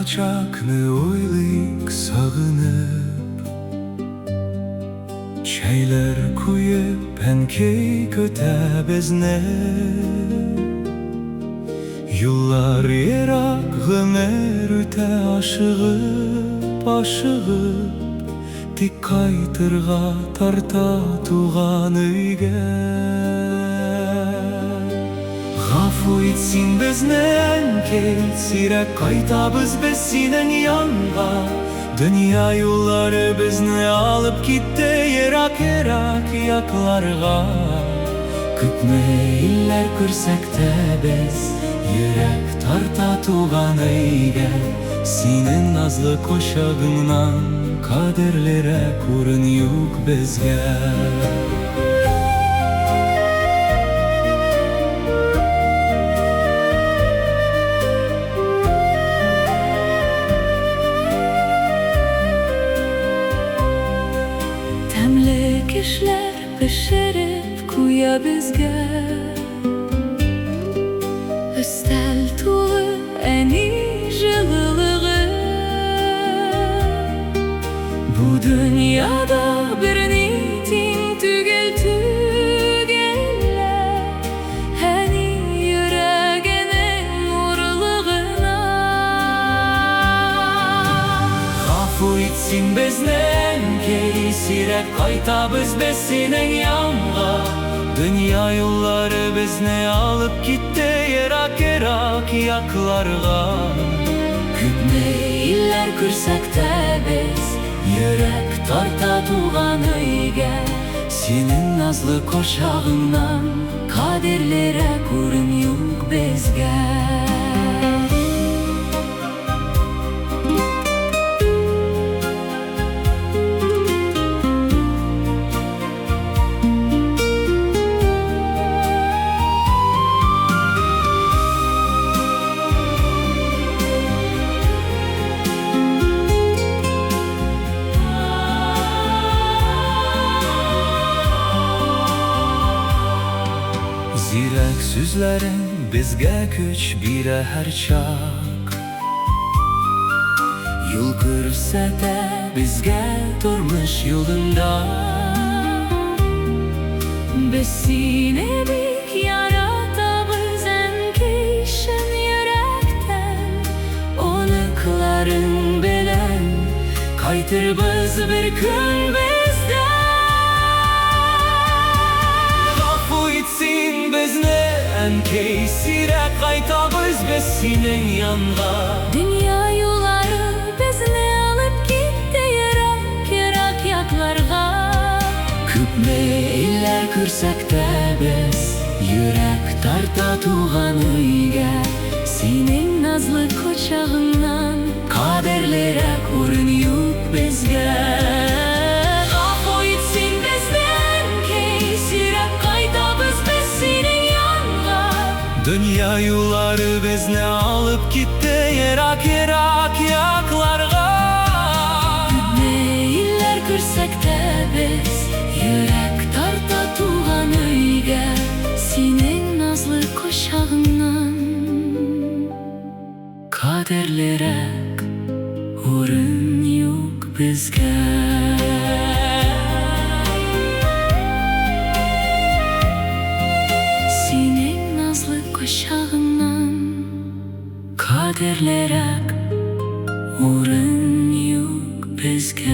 kalacakны oylayık sağınıp, çaylar koyup penkey kötebezne. Yıllar yerak ömer öte aşığıp tik kaytırga tarta tuğan öyge. Gafu etsin biznen keyt sirek kaytabız biz sinen yanğa. Dünya yolları bizni alıp gitti yerak yaklarga. Kütme iller kürsek de biz yürek tarta tuğan öyge. Senin nazlı koşağından kaderlere kurun yok bizge. Temli kişiler pişirip kuya bizge. Üstel tuğu en iyi jılılığı. Bu dünyada bir nitin tügeller. Hani yüreğinin nurluğuna. Gafu etsin biznen sirek kaytabız besinen yanğa. Dünya yolları bizni alıp gitti yerak yaklarga. Kütme iller kürsek de biz yürek tarta tuğan öyge. Senin Nazlı koşağından kaderlere kurun yok bizge. Zirek sözlerin bizge güç bire her çak. Yol görsete bizge durmuş yolunda. Biz seni bik yaratabız en kişin yürekten. Onukların bilen kaytır biz bir gün bizden. Gafu etsin biznen key sirek kaytabız biz senin yanğa. Dünya yolları bizni alıp gitti yerak yaklarga. Küpme iller kürsek de biz yürek tarta tuğan öyge. Senin nazlı koçağından kaderlere kurun yok bizge. Gafu etsin bizden key sirek kaytabız biz senin yanğa. Dünya yolları bizni alıp gitti yerak yaklarga. Ne iller kürsek de biz yürek tarta tuğan öyge. Senin nazlı koşağından kaderlere kurun yok bizge. Senin nazlı koşağından kaderlere kurun yok bizge.